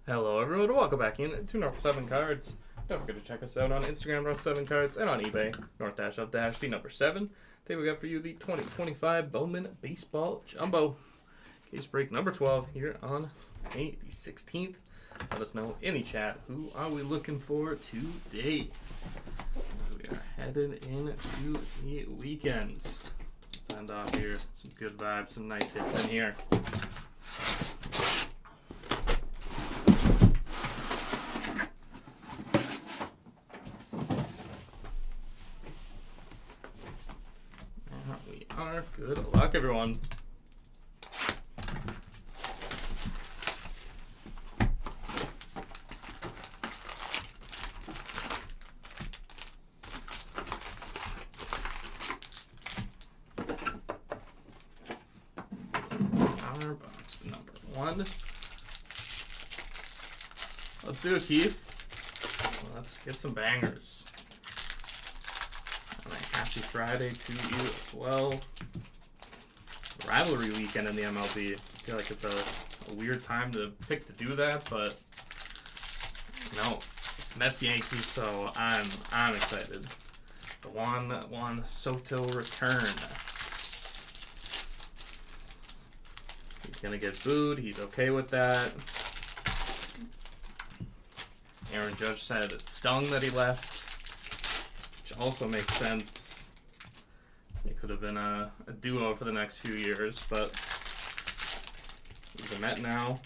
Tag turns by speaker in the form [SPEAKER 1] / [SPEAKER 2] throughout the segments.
[SPEAKER 1] Hello everyone, welcome back in to North 7 Cards. Don't forget to check us out on Instagram, North 7 Cards, and on eBay, North-of-the number 7. Today we got for you the 2025 Bowman Baseball Jumbo. Case break number 12 here on May the 16th. Let us know in the chat, who are we looking for today? As we are headed into the weekends. Let's end off here. Some good vibes, some nice hits in here. Good luck, everyone. Our box number 1. Let's do it, Keith. Let's get some bangers. And a happy Friday to you as well. Rivalry weekend in the MLB. I feel like it's a weird time to pick to do that, but no, it's Mets Yankees, so I'm excited. The Juan Soto return. He's gonna get booed. He's okay with that. Aaron Judge said it stung that he left, which also makes sense. It could have been a duo for the next few years, but he's a Met now.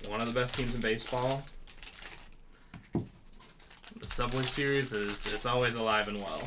[SPEAKER 1] One of the best teams in baseball. The Subway Series is always alive and well.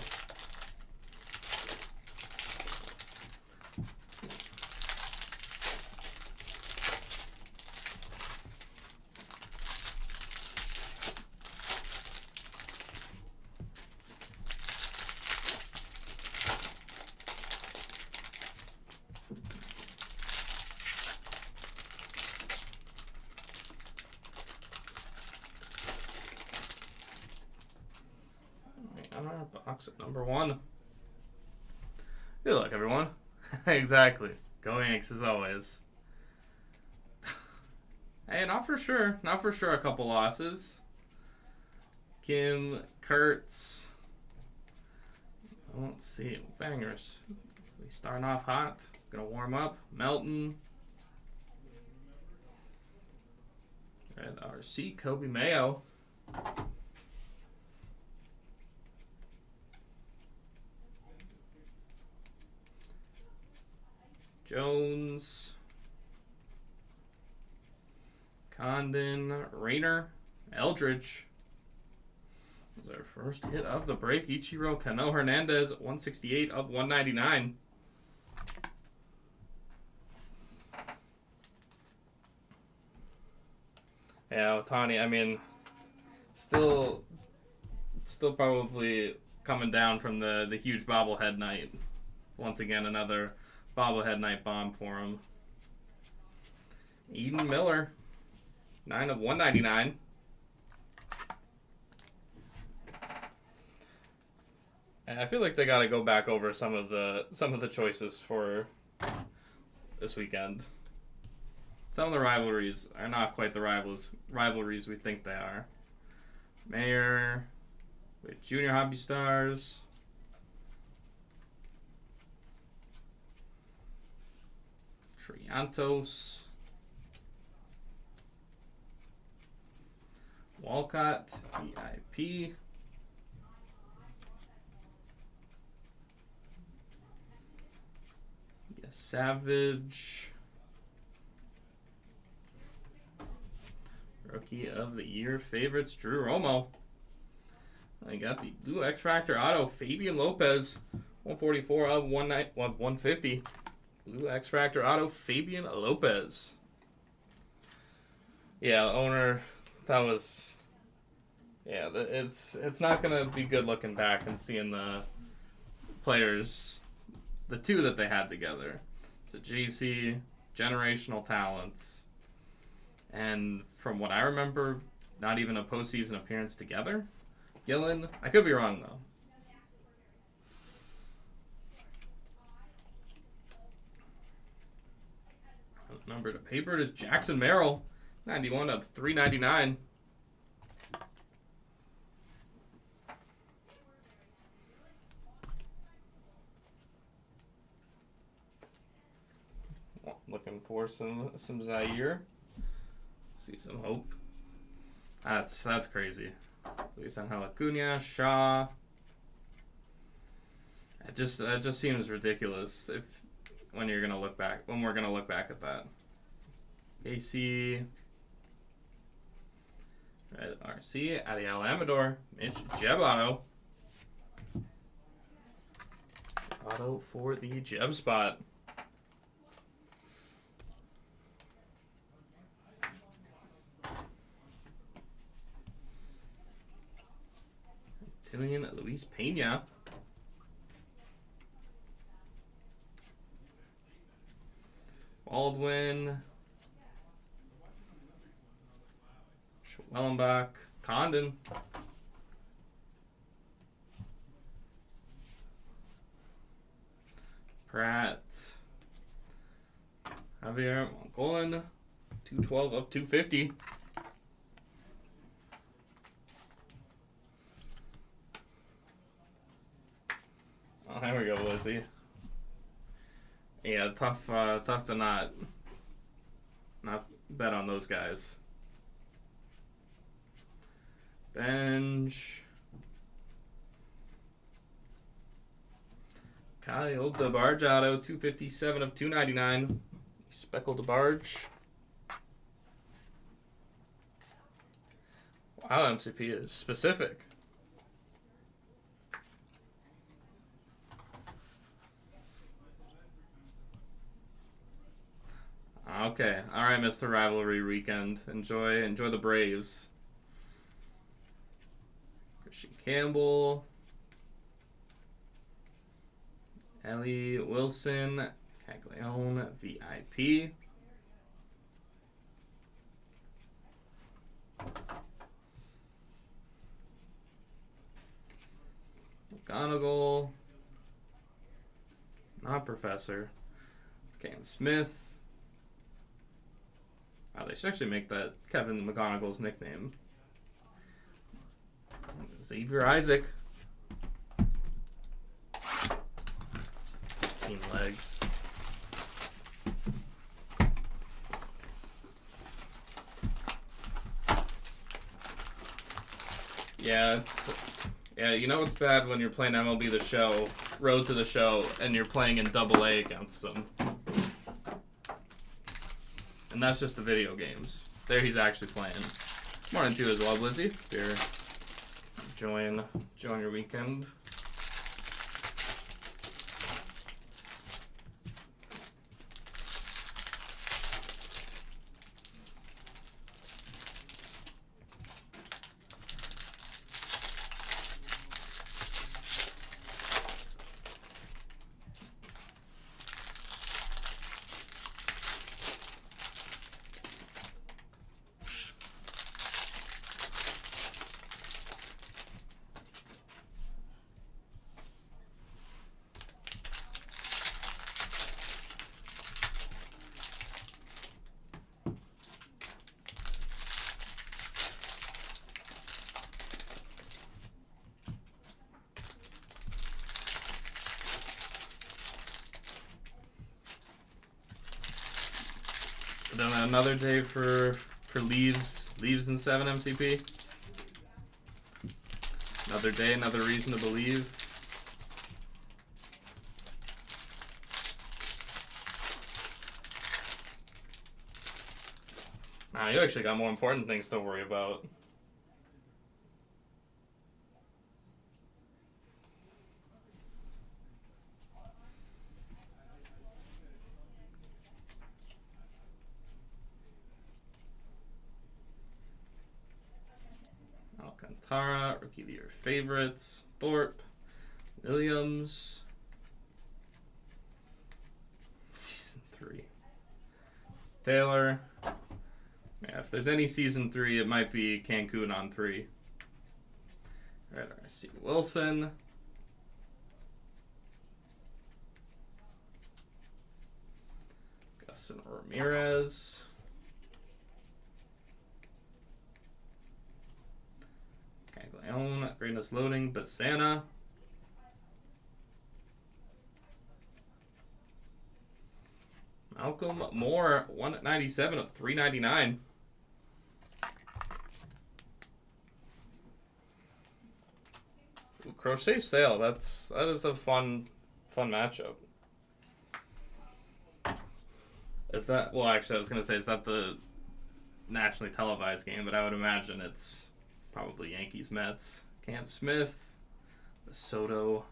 [SPEAKER 1] Our box at number 1. Good luck, everyone. Exactly. Go Yanks as always. Hey, not for sure. Not for sure a couple losses. Kim, Kurtz. Let's see. Bangers. We starting off hot. Gonna warm up. Melton. Red RC. Kobe Mayo. Jones, Condon, Rayner, Eldridge. That's our first hit of the break. Ichiro Cano Hernandez, 168 of 199. Yeah, Otani, I mean, still probably coming down from the huge bobblehead night. Once again, another bobblehead night bomb for him. Eden Miller, 9 of 199. And I feel like they got to go back over some of the choices for this weekend. Some of the rivalries are not quite the rivalries we think they are. Mayer with Junior Hobby Stars. Triantos, Walcott, VIP, Savage, Rookie of the Year favorites, Drew Romo. I got the Blue X Factor Auto, Fabian Lopez, 144 of 150. Blue X Factor Auto, Fabian Lopez. Yeah, owner, that was... Yeah, it's not going to be good looking back and seeing the players, the two that they had together. It's a JC, generational talents. And from what I remember, not even a postseason appearance together. Gillen, I could be wrong, though. Number to paper is Jackson Merrill. 91 of 399. Looking for some Zaire. See some hope. That's crazy. Luis Angel Acuna, Shaw. That just seems ridiculous when we're gonna look back at that. AC. Red RC, Adiel Amador, Mitch Jeb auto for the Jeb spot. Tillian Luis Pena. Baldwin. Schwellenbach. Condon. Pratt. Javier Mongolan. 212 of 250. Oh, there we go, Lizzie. Yeah, tough to not bet on those guys. Bench. Kyle DeBarge auto, 257 of 299. Speckled DeBarge. Wow, MCP is specific. Okay, all right, Mr. Rivalry Weekend. Enjoy the Braves. Christian Campbell, Ellie Wilson, Caglione VIP. McGonigal, not Professor. Cam Smith. Wow, they should actually make that Kevin McGonigal's nickname. Xavier Isaac. Team legs. Yeah, you know what's bad when you're playing MLB The Show, Road to the Show, and you're playing in AA against them. And that's just the video games. There he's actually playing. Morning to you as well, Blizzy. If you're enjoying your weekend. Then another day for leaves in 7 MCP. Another day, another reason to believe. Nah, you actually got more important things to worry about. Alcantara, Rookie of the Year favorites. Thorpe, Williams. Season 3. Taylor. Yeah, if there's any Season 3, it might be Cancun on 3. Red RC Wilson. Gustin Ramirez. Greatness loading. Basana. Malcolm Moore, 197 of 399. Ooh, Crochet Sale. That is a fun matchup. Is that, well, actually, I was gonna say, is that the nationally televised game? But I would imagine it's probably Yankees Mets. Cam Smith, the Soto.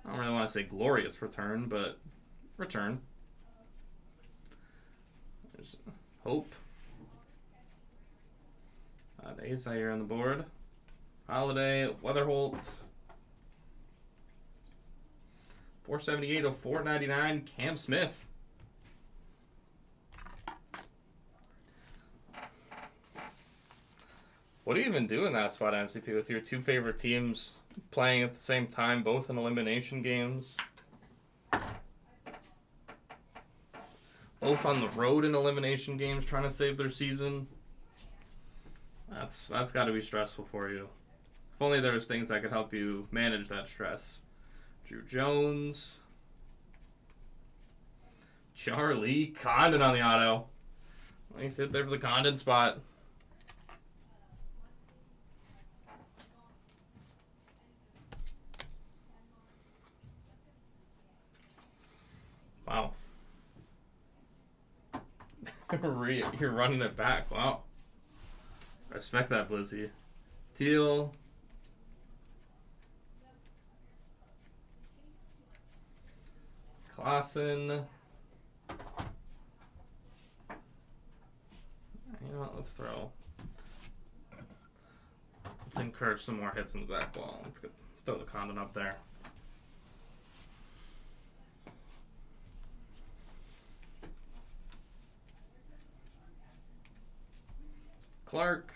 [SPEAKER 1] I don't really want to say glorious return, but return. There's Hope. The ace here on the board. Holiday, Weatherholt. 478 of 499, Cam Smith. What do you even do in that spot, MCP, with your two favorite teams playing at the same time, both in elimination games? Both on the road in elimination games, trying to save their season. That's got to be stressful for you. If only there was things that could help you manage that stress. Drew Jones. Charlie Condon on the auto. Nice hit there for the Condon spot. Wow. You're running it back. Wow. Respect that, Blizzy. Teal. Clausen. You know what? Let's encourage some more hits in the back wall. Let's throw the Condon up there. Clark,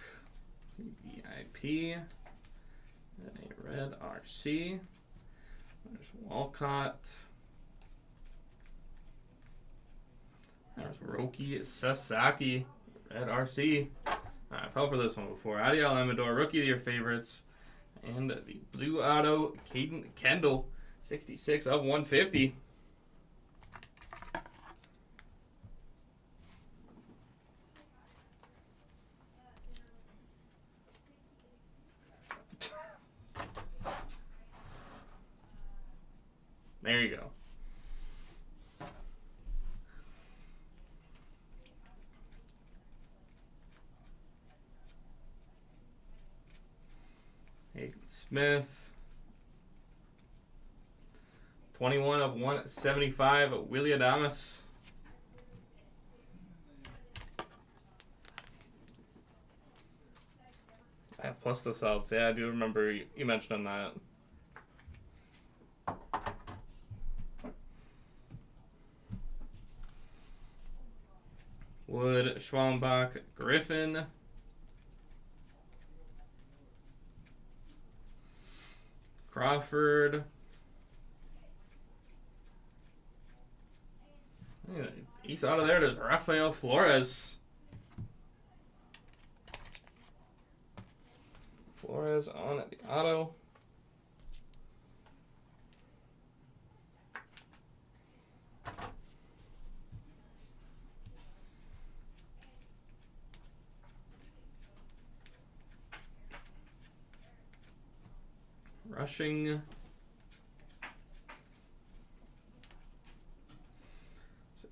[SPEAKER 1] VIP, and a red RC. There's Walcott. There's Roki Sasaki, red RC. I fell for this one before. Adiel Amador, rookie of your favorites. And the blue auto, Caden Kendall, 66 of 150. There you go. Hayden Smith. 21 of 175, Willie Adames. I have plus the Celts. Yeah, I do remember you mentioning that. Wood, Schwallenbach, Griffin. Crawford. He's out of there. There's Rafael Flores. Flores on the auto. Rushing.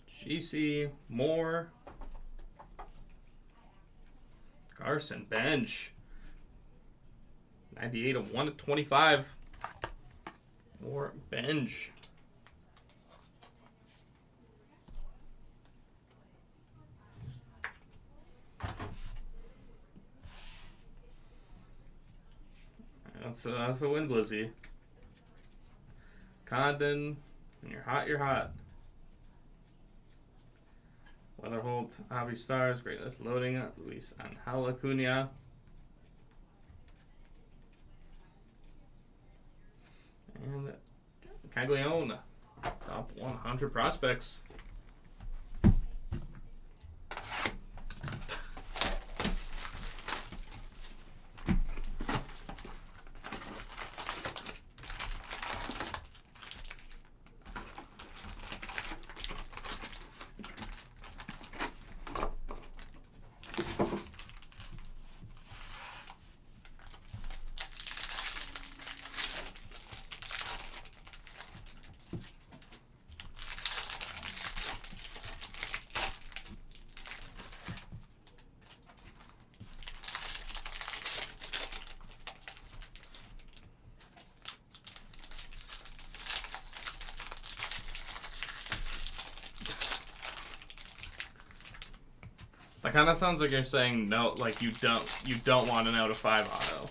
[SPEAKER 1] GC, Moore. Carson, bench. 98 of 125. More bench. That's a win, Blizzy. Condon, when you're hot, you're hot. Weatherholt, Javi Stars, Greatness loading, Luis Angel Acuna. And Caglione, top 100 prospects. That kind of sounds like you're saying no, like you don't want an out of 5 auto.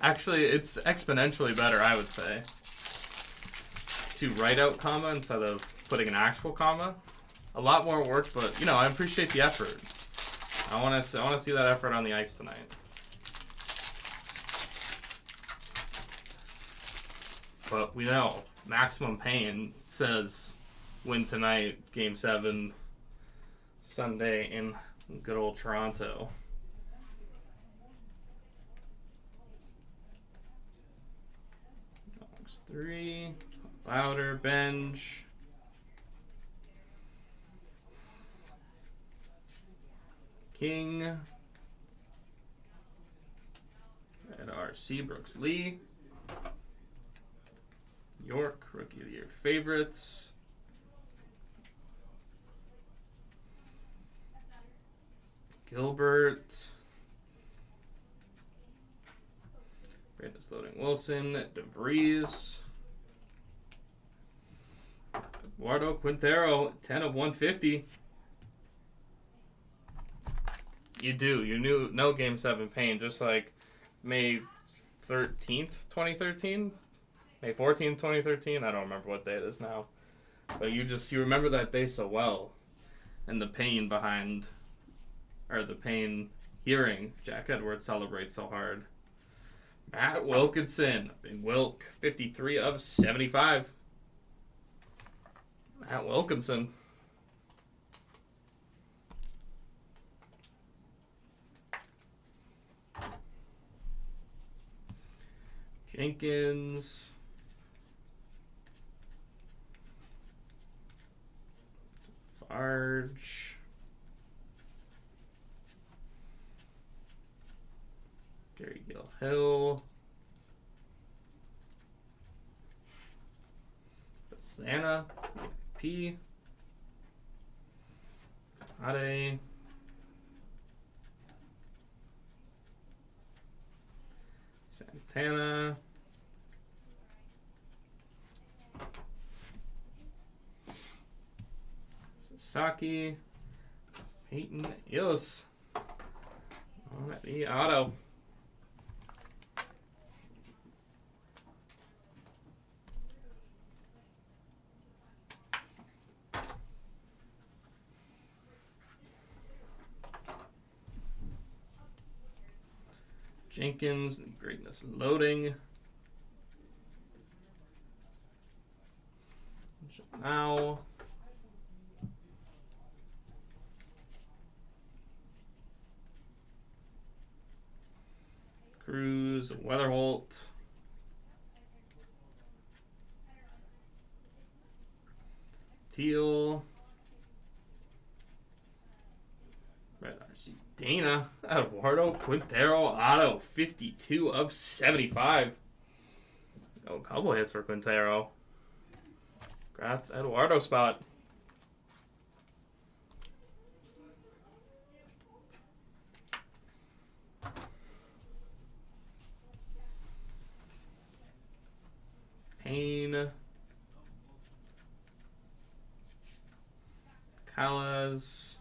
[SPEAKER 1] Actually, it's exponentially better, I would say, to write out comma instead of putting an actual comma. A lot more work, but you know, I appreciate the effort. I want to see that effort on the ice tonight. But we know Maximum Pain says win tonight, Game 7, Sunday in good old Toronto. Dogs 3, Louder, Bench. King. Red RC, Brooks Lee. York, Rookie of the Year favorites. Gilbert. Brandon Loading Wilson. DeVries. Eduardo Quintero, 10 of 150. You do. You knew no Game 7 pain, just like May 13th, 2013? May 14th, 2013? I don't remember what day it is now. But you remember that day so well. And the pain behind, or the pain hearing Jack Edwards celebrate so hard. Matt Wilkinson, Big Wilk, 53 of 75. Matt Wilkinson. Jenkins. Farge. Gary Gill-Hill. Santa. P. Ade. Santana. Sasaki. Peyton Illis. On the auto. Jenkins, Greatness Loading. Now. Cruz, Weatherholt. Teal. Red RC Dana. Eduardo Quintero auto. 52 of 75. Oh, a couple hits for Quintero. Congrats, Eduardo spot. Payne. Callas.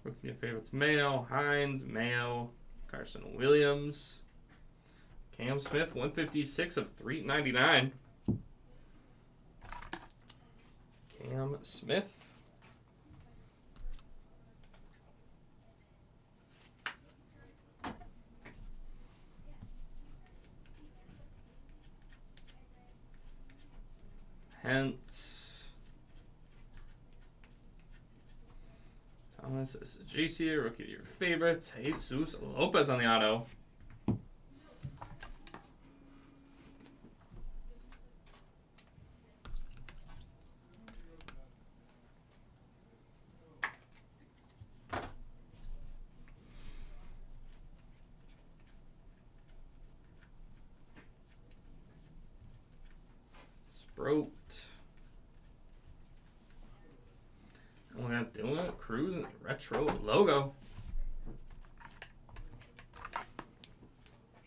[SPEAKER 1] Rookie of favorites, Mayo, Hines, Mayo, Carson Williams, Cam Smith, 156 of 399. Cam Smith. Hence. Thomas JC, Rookie of your favorites. Jesus Lopez on the auto. Brote. We're not doing it. Cruise and retro logo.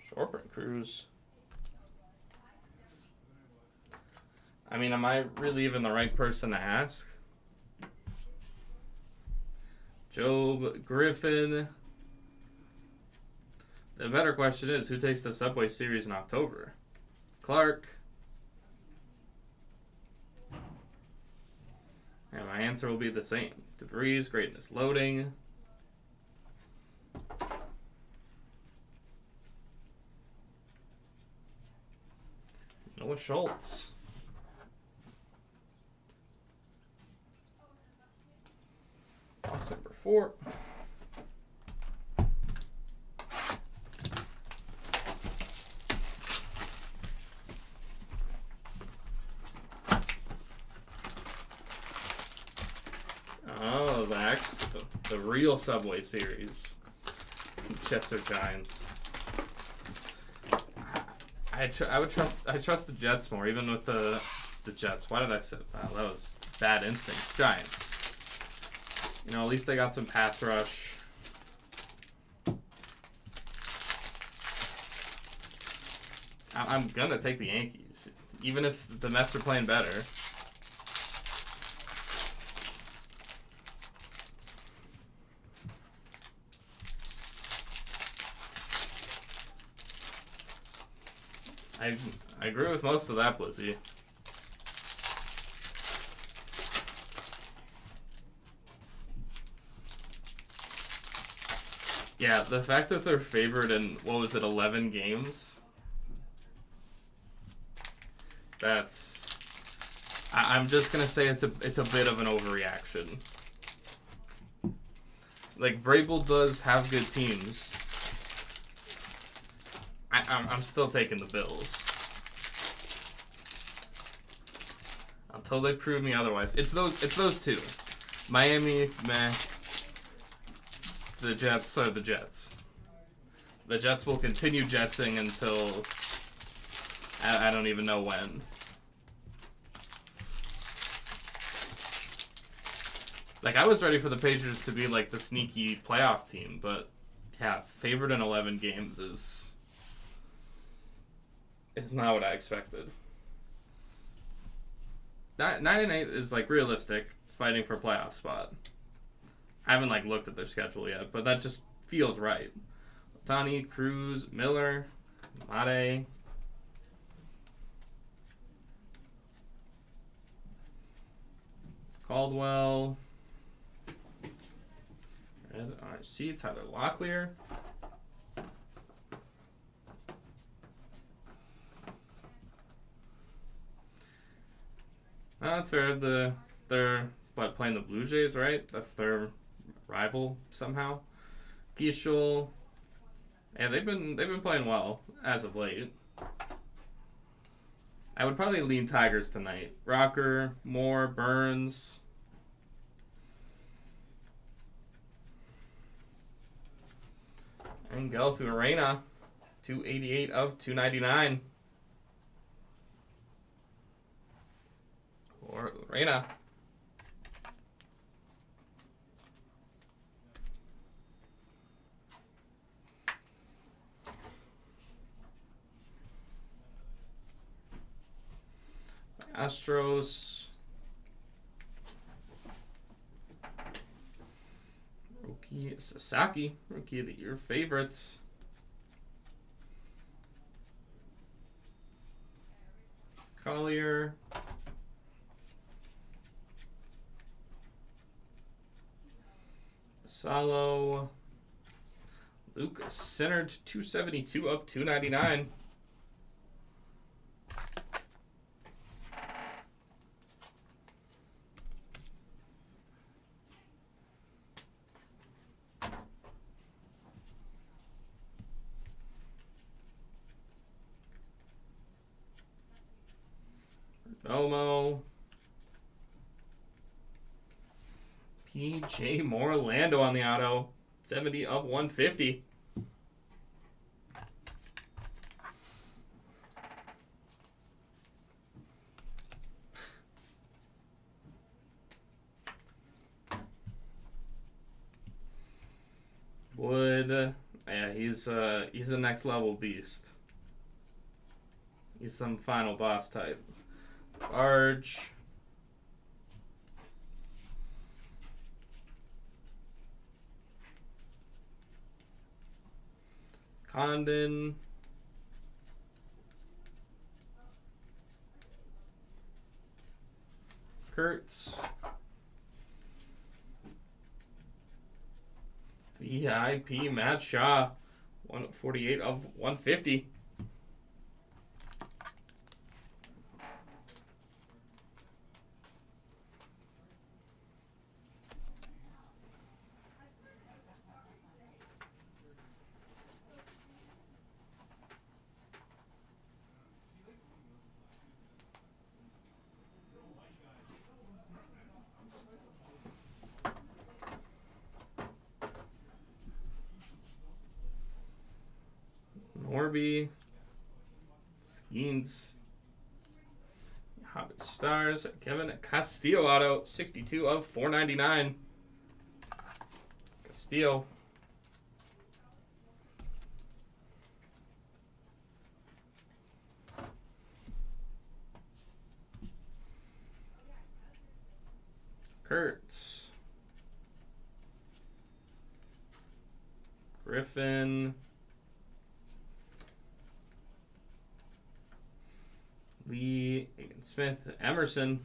[SPEAKER 1] Short print Cruise. I mean, am I really even the right person to ask? Job Griffin. The better question is, who takes the Subway Series in October? Clark. And my answer will be the same. DeVries, Greatness Loading. Noah Schultz. Box number 4. Oh, the real Subway Series. Jets or Giants. I trust the Jets more, even with the Jets. Why did I say that? That was bad instinct. Giants. You know, at least they got some pass rush. I'm gonna take the Yankees, even if the Mets are playing better. I agree with most of that, Blizzy. Yeah, the fact that they're favored in, what was it, 11 games? That's... I'm just going to say it's a bit of an overreaction. Like, Vrabel does have good teams. I'm still taking the Bills. Until they prove me otherwise. It's those two. Miami, meh. The Jets are the Jets. The Jets will continue jetsing until I don't even know when. Like, I was ready for the Patriots to be like the sneaky playoff team, but yeah, favored in 11 games is not what I expected. 9-8 is like realistic, fighting for a playoff spot. I haven't like looked at their schedule yet, but that just feels right. Tani, Cruz, Miller, Mate. Caldwell. Red RC, Tyler Locklear. That's fair. They're playing the Blue Jays, right? That's their rival somehow. Gischel. Yeah, they've been playing well as of late. I would probably lean Tigers tonight. Rocker, Moore, Burns. Engel through Arena. 288 of 299. Or Arena. Astros. Rookie Sasaki. Rookie of the Year favorites. Collier. Salo. Lucas centered 272 of 299. Elmo. PJ Moore Orlando on the auto. 70 of 150. Yeah, he's a next level beast. He's some final boss type. Arch. Condon. Kurtz. VIP Matt Shaw. 148 of 150. Norby, Skeens, Hobbit Stars, Kevin Castillo auto, 62 of 499. Castillo. Kurtz. Griffin. Lee, Aiken Smith, Emerson.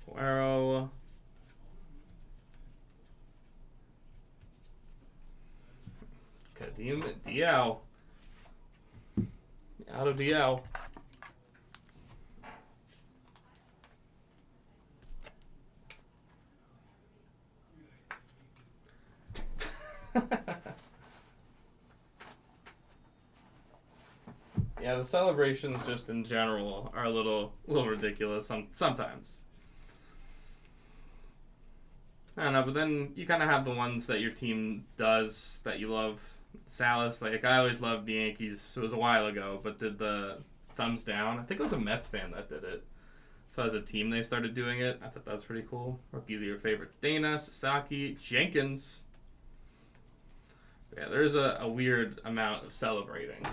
[SPEAKER 1] Cuero. Kadim Diao. Out of Diao. Yeah, the celebrations just in general are a little ridiculous sometimes. I don't know, but then you kind of have the ones that your team does that you love. Salas, like I always loved the Yankees. It was a while ago, but did the thumbs down. I think it was a Mets fan that did it. So as a team, they started doing it. I thought that was pretty cool. Rookie of your favorites: Dana, Sasaki, Jenkins. Yeah, there's a weird amount of celebrating.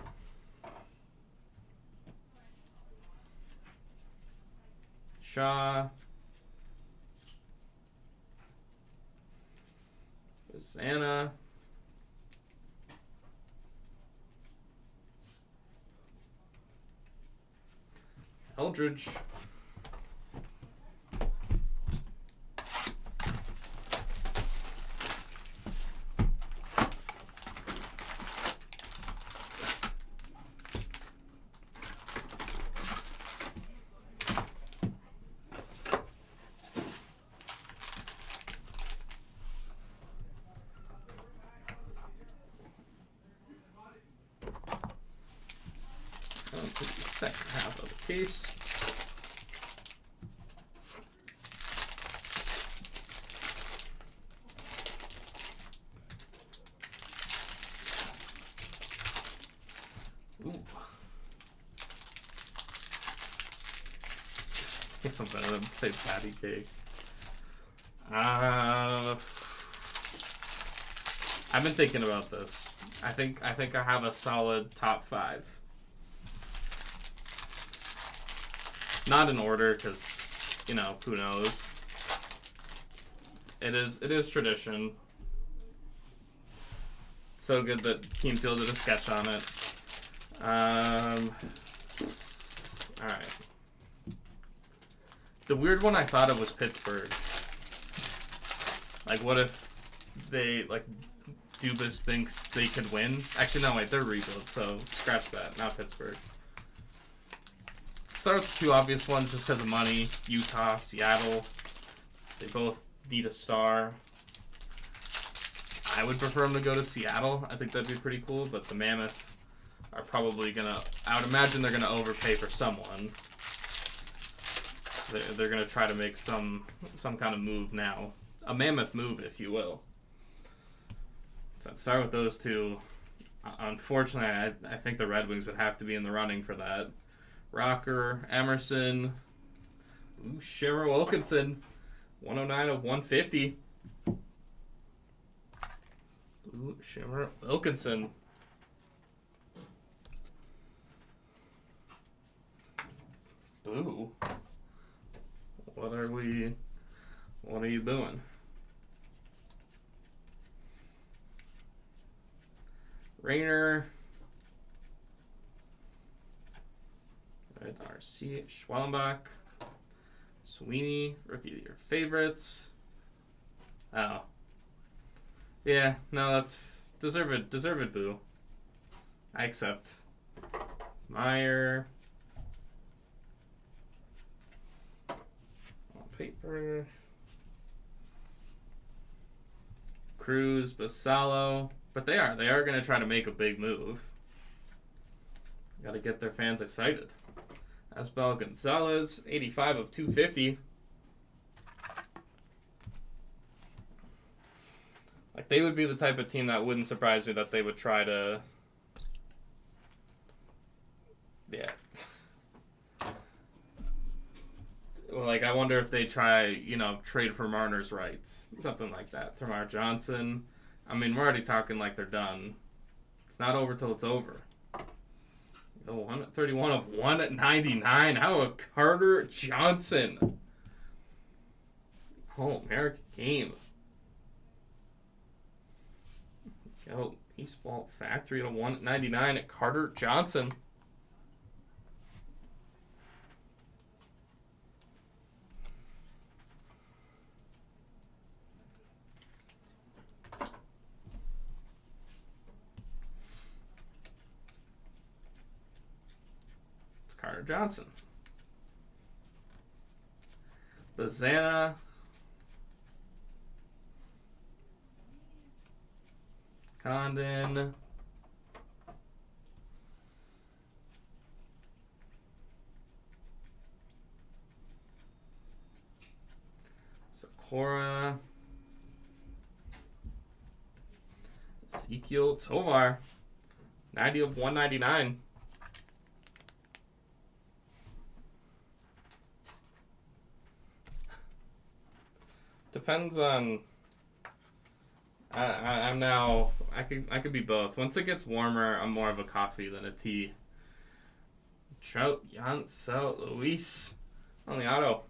[SPEAKER 1] Shaw. Anna. Eldridge. To the second half of the case. Ooh. I'm better than play patty cake. I've been thinking about this. I think I have a solid top 5. Not in order, because, you know, who knows. It is tradition. So good that Keemfield did a sketch on it. Alright. The weird one I thought of was Pittsburgh. Like, what if they, like, Dubas thinks they could win? Actually, no, wait, they're rebuild, so scratch that. Not Pittsburgh. Start with the 2 obvious ones just because of money. Utah, Seattle. They both need a star. I would prefer them to go to Seattle. I think that'd be pretty cool, but the Mammoth are probably going to... I would imagine they're going to overpay for someone. They're going to try to make some kind of move now. A Mammoth move, if you will. So I'd start with those 2. Unfortunately, I think the Red Wings would have to be in the running for that. Rocker, Emerson, Shimmer Wilkinson, 109 of 150. Shimmer Wilkinson. Boo. What are you booing? Rayner. Right, RC, Schwellenbach. Sweeney, rookie of your favorites. Oh. Yeah, no, that's deserved boo. I accept. Meyer. Paper. Cruz, Basalo. But they are going to try to make a big move. Got to get their fans excited. Asbel Gonzalez, 85 of 250. Like, they would be the type of team that wouldn't surprise me that they would try to... Yeah. Like, I wonder if they try, trade for Marner's rights. Something like that. Tamar Johnson. I mean, we're already talking like they're done. It's not over till it's over. 131 of 199. How about Carter Johnson? Oh, American game. Go Baseball Factory to 199 at Carter Johnson. Carter Johnson. Bazana. Condon. Sakura. Ezekiel Tovar. 90 of 199. Depends on. I'm now. I could be both. Once it gets warmer, I'm more of a coffee than a tea. Trout, Yancel, Luis on the auto.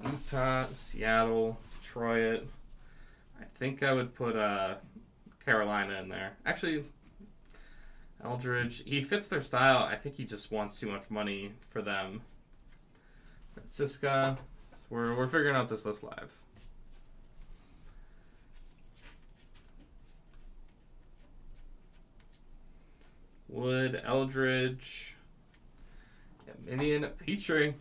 [SPEAKER 1] Utah, Seattle, Detroit. I think I would put Carolina in there. Actually, Eldridge, he fits their style. I think he just wants too much money for them. Francisca, so we're figuring out this list live. Wood, Eldridge, Minion, Petrie,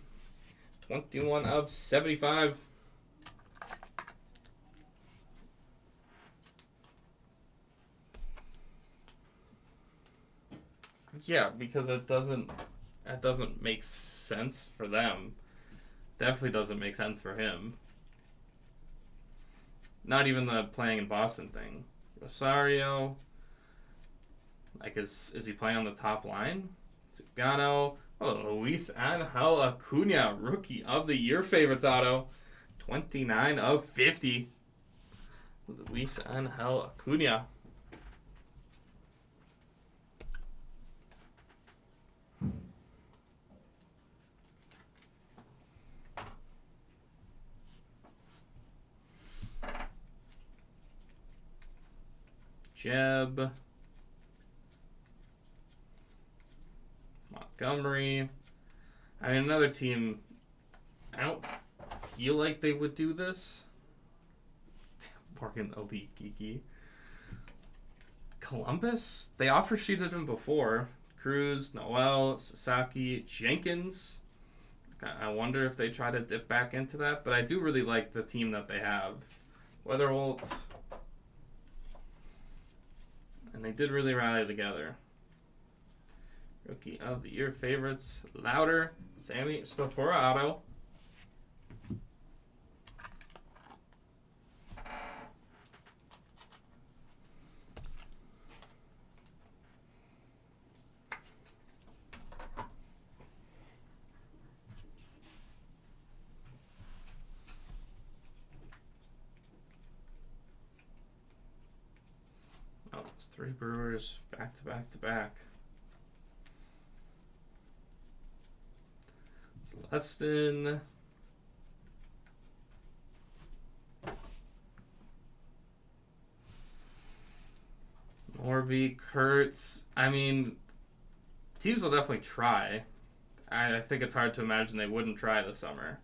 [SPEAKER 1] 21 of 75. Yeah, because it doesn't make sense for them. Definitely doesn't make sense for him. Not even the playing in Boston thing. Rosario. Like, is he playing on the top line? Zugano. Oh, Luis Angel Acuna, Rookie of the Year favorites auto. 29 of 50. Luis Angel Acuna. Jeb. Montgomery. I mean, another team, I don't feel like they would do this. Morgan Elite Geeky. Columbus? They offer sheeted him before. Cruz, Noel, Sasaki, Jenkins. I wonder if they try to dip back into that, but I do really like the team that they have. Weatherholt. And they did really rally together. Rookie of the Year favorites, Louder, Sammy Stofora auto. Oh, it's 3 Brewers back to back to back. Celestin. Morby, Kurtz. I mean, teams will definitely try. I think it's hard to imagine they wouldn't try this summer.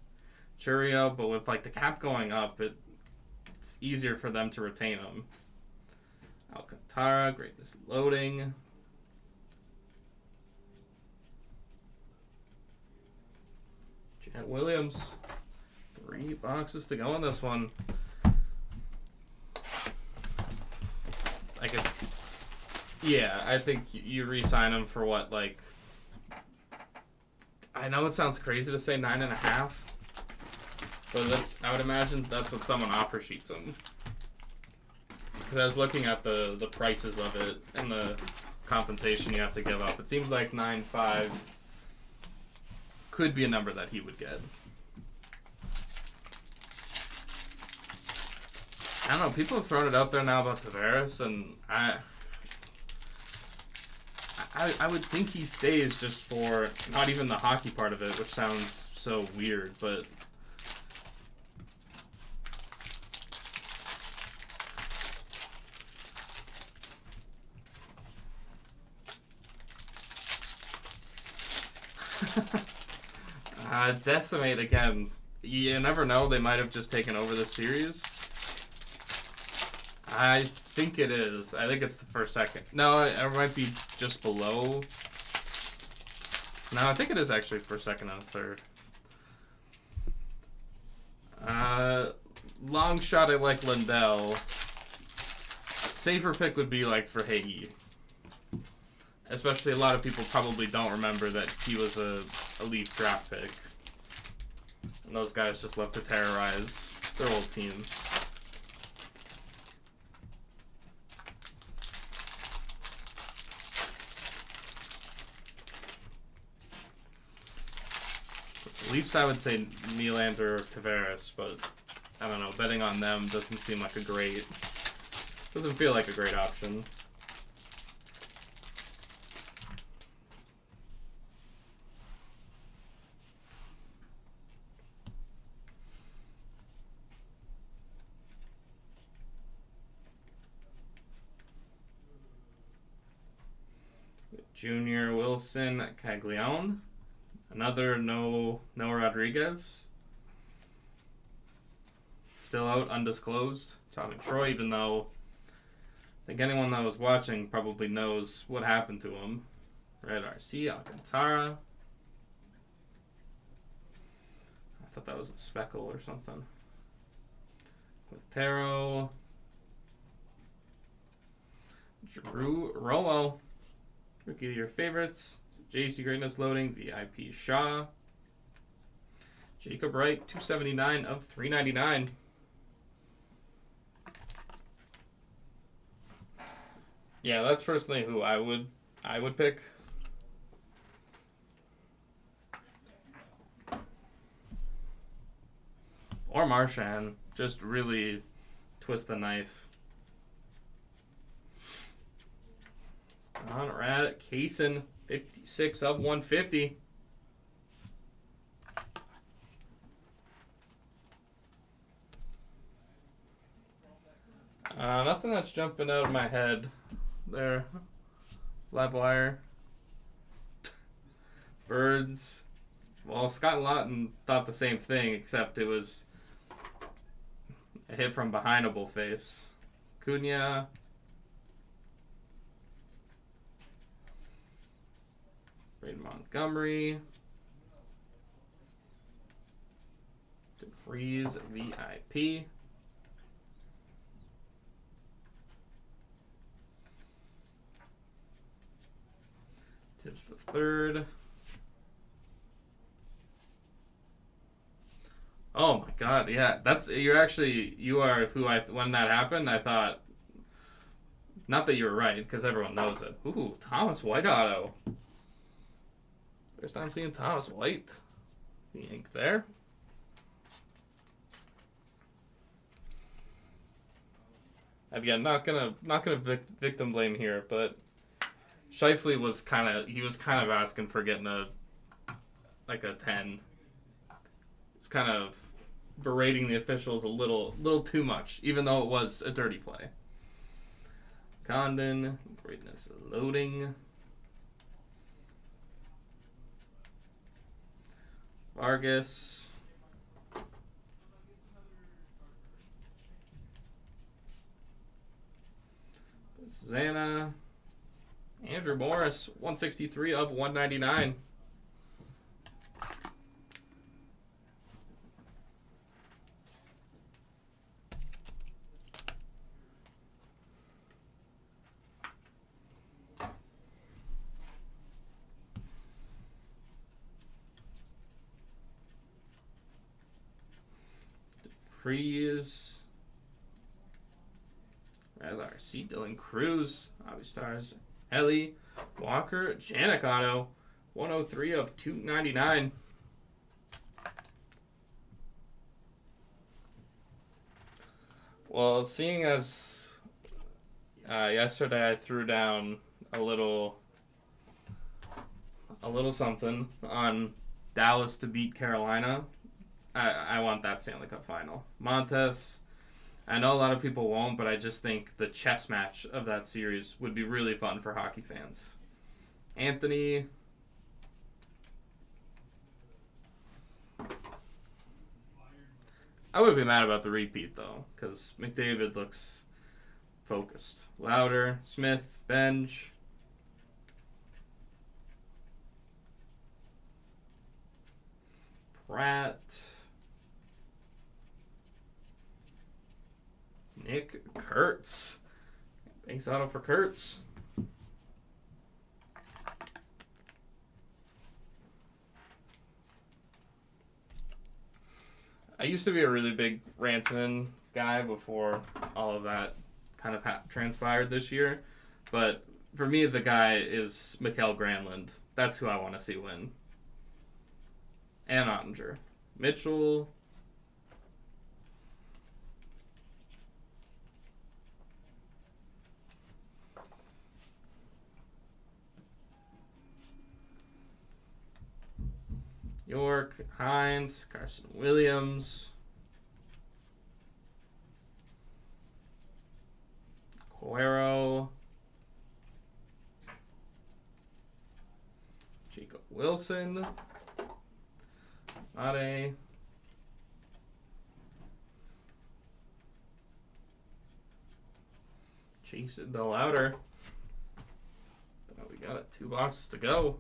[SPEAKER 1] Churio, but with like the cap going up, it's easier for them to retain him. Alcantara, Greatness Loading. Jet Williams. 3 boxes to go on this one. Yeah, I think you re-sign him for what, like, I know it sounds crazy to say 9.5, but I would imagine that's what someone offer sheets him. Because I was looking at the prices of it and the compensation you have to give up. It seems like 9.5 could be a number that he would get. I don't know. People have thrown it out there now about Tavares, and I would think he stays just for not even the hockey part of it, which sounds so weird, but Decimate again. You never know. They might have just taken over the series. I think it is. I think it's the first, second. No, it might be just below. No, I think it is actually first, second, and third. Long shot, I like Lindell. Safer pick would be like for Hagee. Especially a lot of people probably don't remember that he was a Leaf draft pick. And those guys just love to terrorize their old team. Leafs, I would say Nylander or Tavares, but I don't know. Betting on them doesn't seem like doesn't feel like a great option. Junior, Wilson, Caglione. Another no Rodriguez. Still out, undisclosed. Tommy Troy, even though I think anyone that was watching probably knows what happened to him. Red RC, Alcantara. I thought that was a speckle or something. Quintero. Drew Romo. Rookie of your favorites. JC Greatness Loading, VIP Shaw. Jacob Wright, 279 of 399. Yeah, that's personally who I would pick. Or Marchand. Just really twist the knife. Conrad Kaysen, 56 of 150. Nothing that's jumping out of my head there. Live wire. Birds. Well, Scott Lawton thought the same thing, except it was a hit from behind a bullface. Cunha. Braden Montgomery. DeFreeze VIP. Tibbs the third. Oh my God, yeah, you are who when that happened, I thought, not that you were right, because everyone knows it. Ooh, Thomas White auto. First time seeing Thomas White. The ink there. Again, not gonna victim blame here, but Scheifele was kind of asking for getting a 10. It's kind of berating the officials a little too much, even though it was a dirty play. Condon, greatness loading. Vargas. Zana. Andrew Morris, 163 of 199. Freeze. RC Dylan Cruz. Obvious stars. Ellie. Walker. Janik auto. 103 of 299. Well, seeing as yesterday I threw down a little something on Dallas to beat Carolina, I want that Stanley Cup final. Montes, I know a lot of people won't, but I just think the chess match of that series would be really fun for hockey fans. Anthony. I would be mad about the repeat, though, because McDavid looks focused. Louder, Smith, Benj. Pratt. Nick Kurtz. Base auto for Kurtz. I used to be a really big Rantanen guy before all of that kind of transpired this year. But for me, the guy is Mikael Granlund. That's who I want to see win. And Ottinger. Mitchell. York, Hines, Carson Williams, Cuero, Jacob Wilson, Mate, Chase the louder. We got it. 2 boxes to go.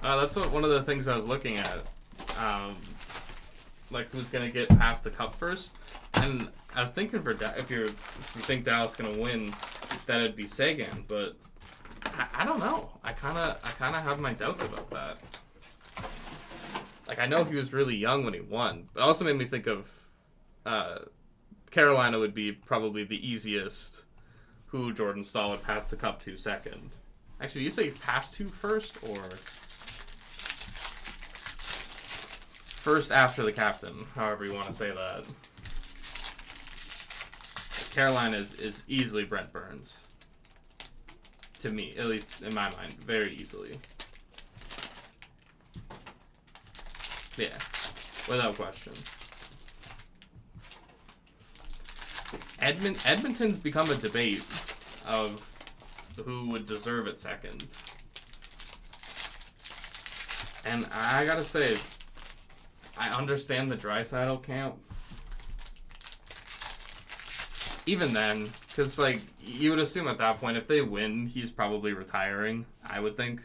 [SPEAKER 1] That's one of the things I was looking at. Like who's gonna get past the cup first, and I was thinking for if you think Dallas gonna win, that it'd be Sagan, but I don't know. I kind of have my doubts about that. Like I know he was really young when he won, but it also made me think of Carolina would be probably the easiest who Jordan Staal would pass the cup to second. Actually, you say pass to first or first after the captain, however you want to say that. Carolina is easily Brent Burns. To me, at least in my mind, very easily. Yeah, without question. Edmonton's become a debate of who would deserve it second. And I gotta say, I understand the Draisaitl camp. Even then, because like you would assume at that point, if they win, he's probably retiring. I would think,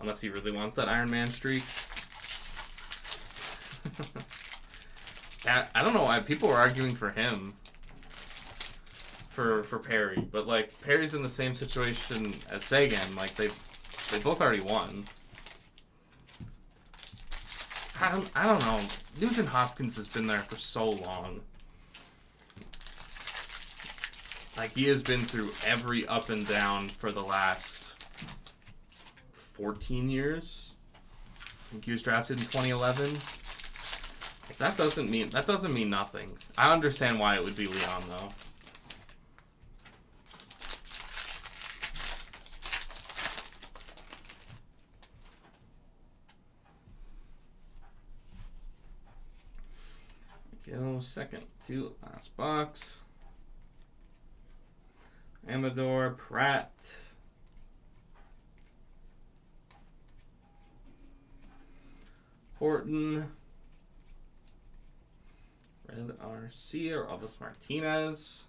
[SPEAKER 1] unless he really wants that Iron Man streak. I don't know why people were arguing for him. for Perry, but like Perry's in the same situation as Sagan. Like they both already won. I don't know. Nugent Hopkins has been there for so long. Like he has been through every up and down for the last 14 years. I think he was drafted in 2011. Like, that doesn't mean nothing. I understand why it would be Leon though. Go second to last box. Amador, Pratt. Horton. Red RC or Elvis Martinez.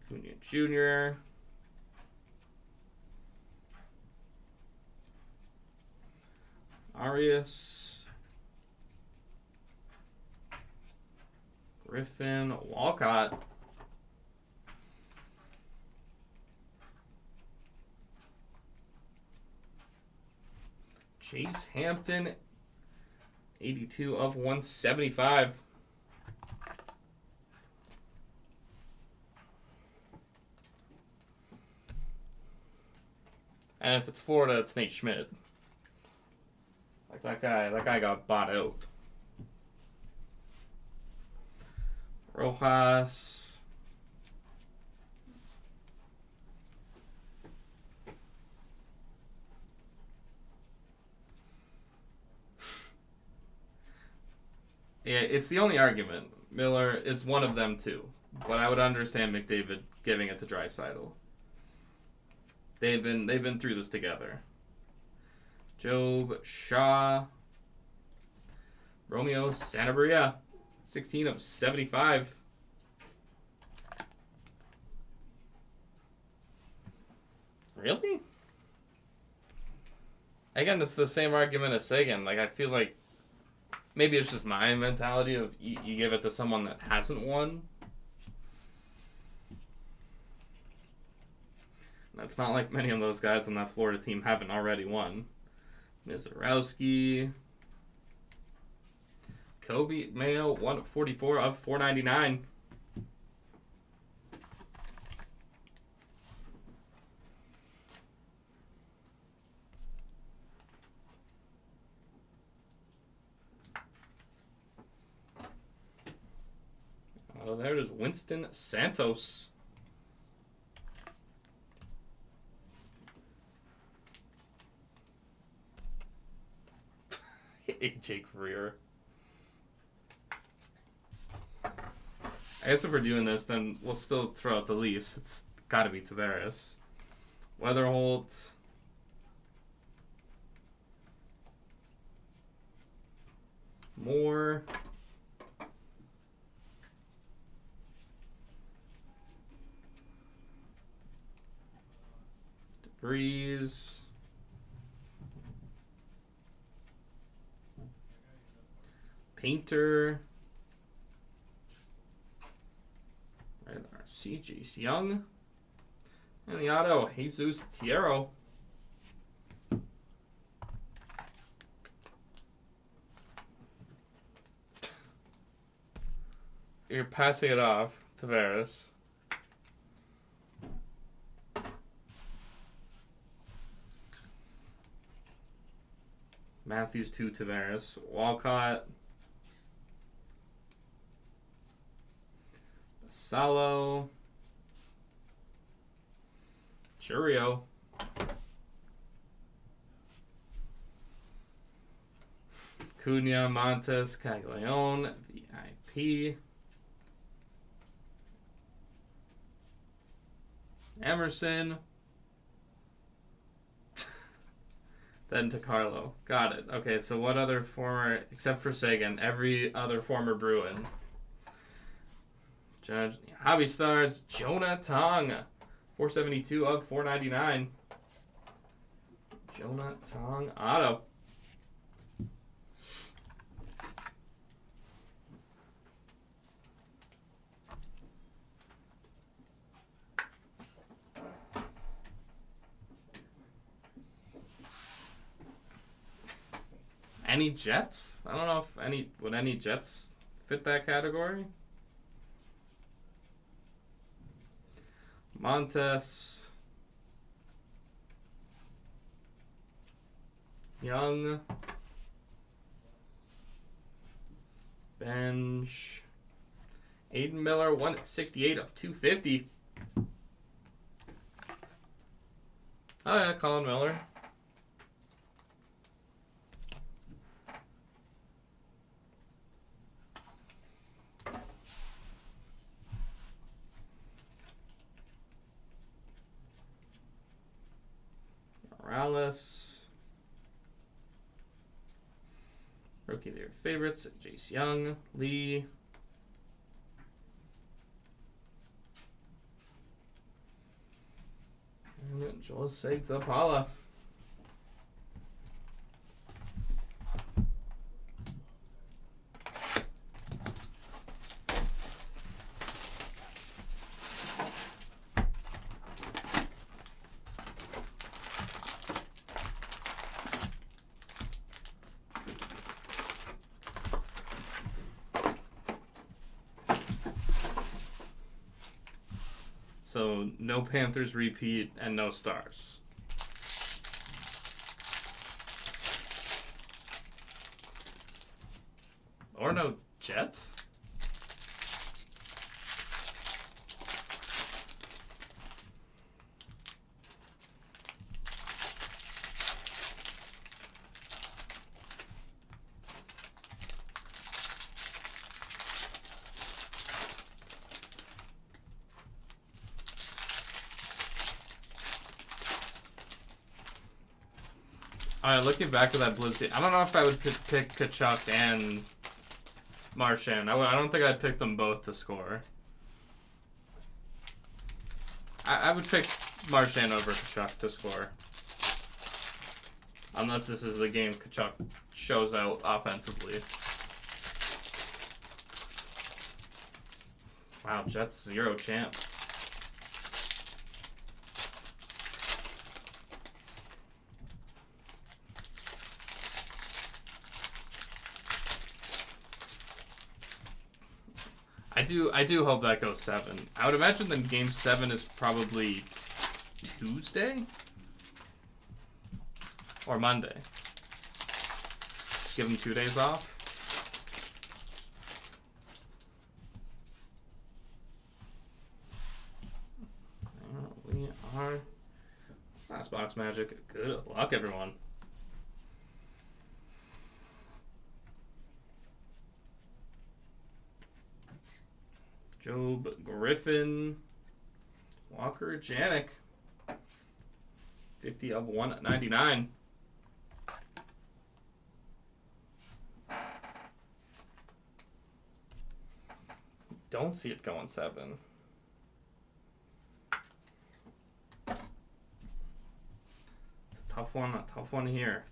[SPEAKER 1] Cunha Jr. Arias. Griffin, Walcott. Chase Hampton, 82 of 175. And if it's Florida, it's Nate Schmidt. Like that guy got bought out. Rojas. Yeah, it's the only argument. Miller is one of them too, but I would understand McDavid giving it to Draisaitl. They've been through this together. Job Shaw, Romeo Sanabria, 16 of 75. Really? Again, it's the same argument as Sagan. Like, I feel like maybe it's just my mentality of you give it to someone that hasn't won. It's not like many of those guys on that Florida team haven't already won. Mizorowski. Kobe Mayo, 144 of 499. Oh, there it is. Winston Santos. AJ Career. I guess if we're doing this, then we'll still throw out the Leafs. It's got to be Tavares. Weatherholt. Moore. DeVries. Painter. CJ Young. And the auto, Jesus Tierro. You're passing it off, Tavares. Matthews to Tavares. Walcott. Salo. Churio. Cunha, Montes, Caglione, VIP. Emerson. Then to Carlo. Got it. Okay, so what other former, except for Sagan, every other former Bruin. Judge, Hobby Stars, Jonah Tong, 472 of 499. Jonah Tong auto. Any Jets? I don't know if any Jets fit that category. Montes, Young, Bench, Aiden Miller, 168 of 250. Oh yeah, Colin Miller. Morales. Rookie of the Year favorites, Jace Young, Lee. And Jose Zapala. So no Panthers repeat and no Stars. Or no Jets? Alright, looking back at that Blue Sea, I don't know if I would pick Kachuk and Marchand. I don't think I'd pick them both to score. I would pick Marchand over Kachuk to score. Unless this is the game Kachuk shows out offensively. Wow, Jets 0 chance. I do hope that goes 7. I would imagine then game 7 is probably Tuesday or Monday. Give them 2 days off. We are last box magic. Good luck, everyone. Job Griffin, Walker Janik, 50 of 199. Don't see it going 7. It's a tough one here.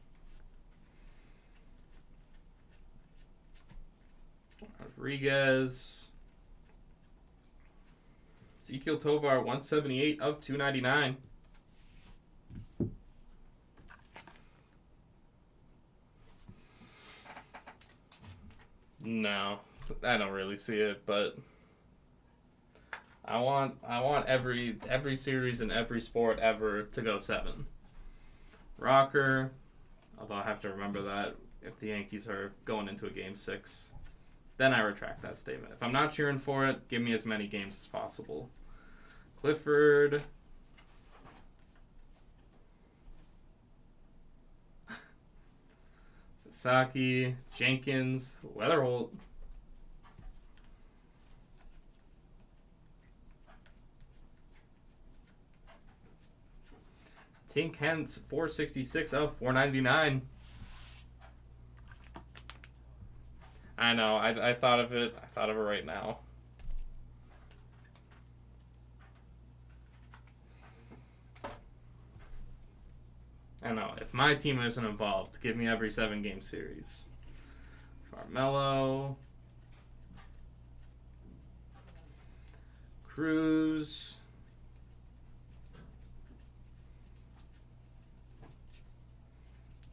[SPEAKER 1] Rodriguez. Ezekiel Tovar, 178 of 299. No, I don't really see it, but I want every series and every sport ever to go 7. Rocker, although I have to remember that if the Yankees are going into a game 6, then I retract that statement. If I'm not cheering for it, give me as many games as possible. Clifford. Sasaki. Jenkins. Weatherholt. Tink Hence, 466 of 499. I know. I thought of it. I thought of it right now. I know. If my team isn't involved, give me every 7-game series. Carmelo. Cruz.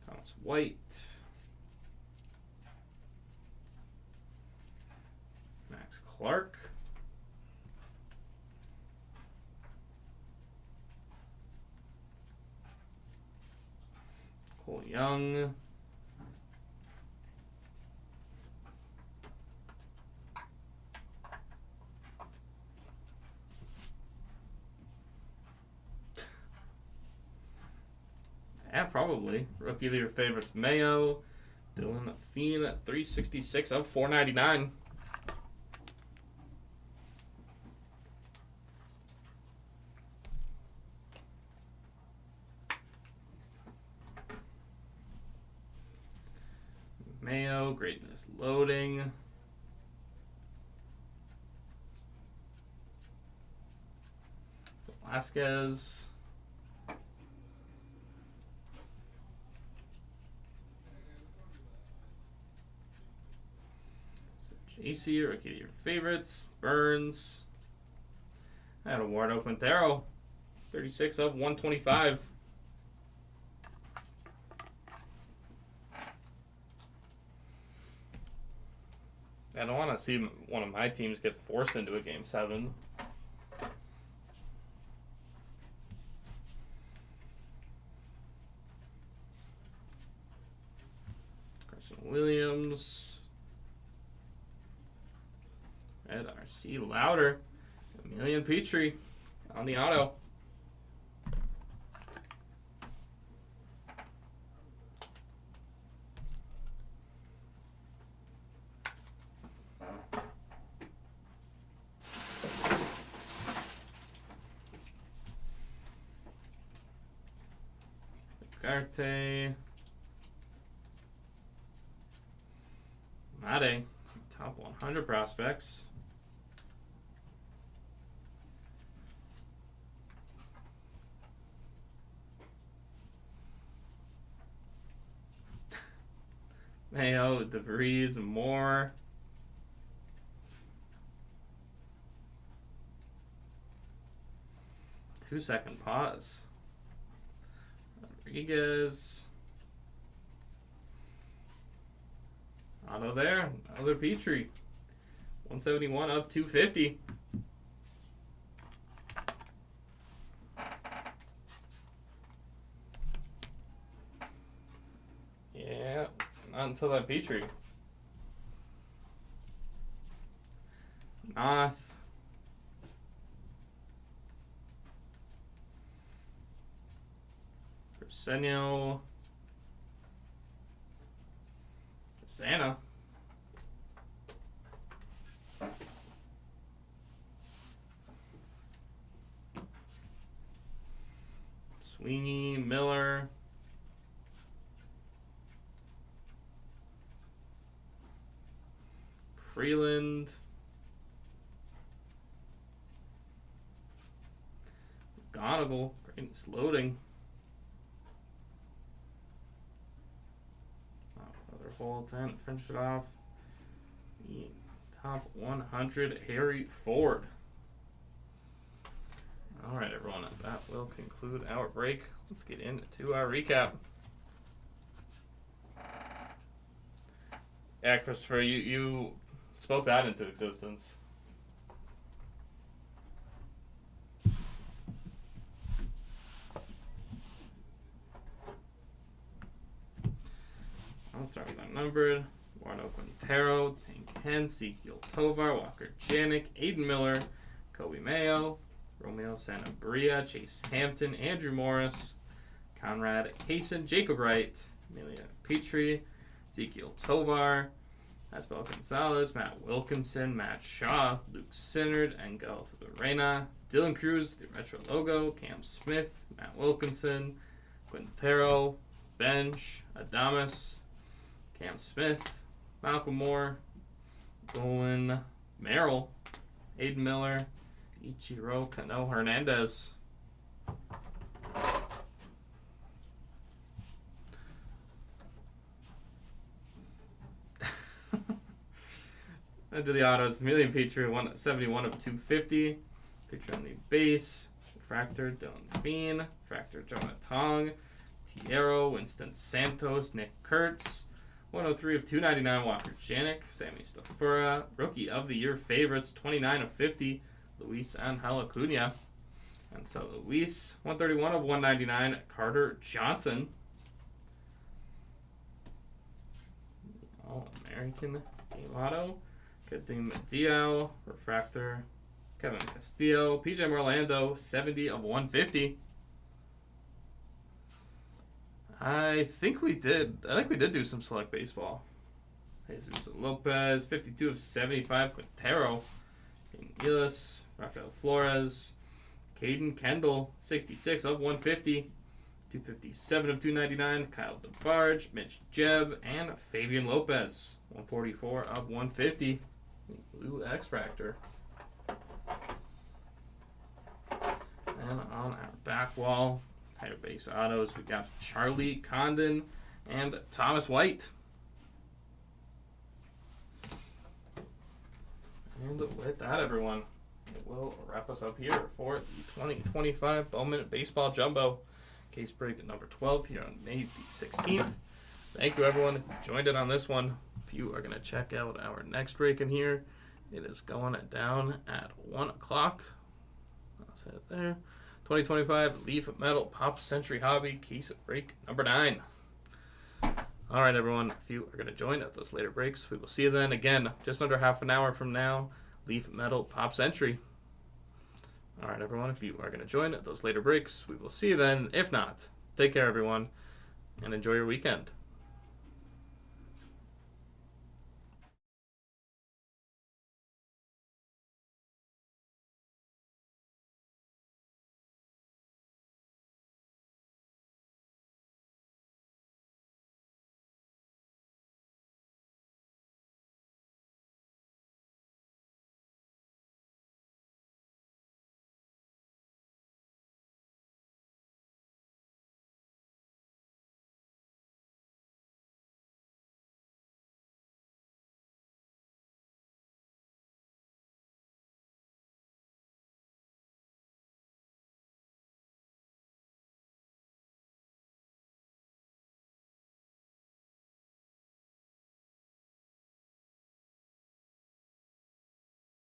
[SPEAKER 1] Thomas White. Cole Young. Yeah, probably. Rookie of your favorites, Mayo. Dylan Fiend at 366 of 499. Mayo, greatness loading. Velasquez. JC, rookie of your favorites. Burns. And Eduardo Quintero. 36 of 125. I don't want to see one of my teams get forced into a Game 7. Carson Williams. Red RC Louder. Emilian Petrie on the auto. Garte. Made. Top 100 prospects. Mayo, DeVries, Moore. Two-second pause. Rodriguez. Auto there. Another Petrie. 171 of 250. Yeah, not until that Petrie. Noth. Arsenio. Santa. Sweeney, Miller. Freeland. McGonigal. Greatness loading. Another Fulton. Finish it off. The top 100, Harry Ford. All right, everyone. That will conclude our break. Let's get into our recap. Yeah, Christopher, you spoke that into existence. I'll start with unnumbered. Eduardo Quintero, Tank Hen, Ezekiel Tovar, Walker Janik, Aiden Miller, Kobe Mayo, Romeo Sanabria, Chase Hampton, Andrew Morris, Conrad Kaysen, Jacob Wright, Amelia Petrie, Ezekiel Tovar, Asbel Gonzalez, Matt Wilkinson, Matt Shaw, Luke Sinnard, Engel Reina, Dylan Cruz, the retro logo, Cam Smith, Matt Wilkinson, Quintero, Bench, Adamas, Cam Smith, Malcolm Moore, Golan Merrill, Aiden Miller, Ichiro Cano Hernandez. Into the autos, Emilian Petrie, 171 of 250. Petrie on the base. Refractor, Dylan Fiend. Refractor, Jonah Tong. Tiero, Winston Santos, Nick Kurtz. 103 of 299, Walker Janik. Sammy Stafura. Rookie of the Year favorites, 29 of 50. Luis Angel Acuna. And so Luis, 131 of 199, Carter Johnson. All-American Game Auto. Kadim Dial, Refractor, Kevin Castillo, PJ Orlando, 70 of 150. I think we did do some select baseball. Jesus Lopez, 52 of 75. Quintero, Elias, Rafael Flores, Caden Kendall, 66 of 150. 257 of 299. Kyle DeBarge, Mitch Jebb, and Fabian Lopez, 144 of 150. Blue X-Fractor. And on our back wall, higher base autos, we got Charlie Condon and Thomas White. And with that, everyone, it will wrap us up here for the 2025 Bowman Baseball Jumbo. Case break number 12 here on May the 16th. Thank you, everyone, who joined in on this one. If you are going to check out our next break in here, it is going down at 1 o'clock. I'll say it there. 2025 Leaf Metal Pop Century Hobby case break number 9. All right, everyone. If you are going to join at those later breaks, we will see you then again just under half an hour from now. Leaf Metal Pop Century. All right, everyone. If you are going to join at those later breaks, we will see you then. If not, take care, everyone, and enjoy your weekend.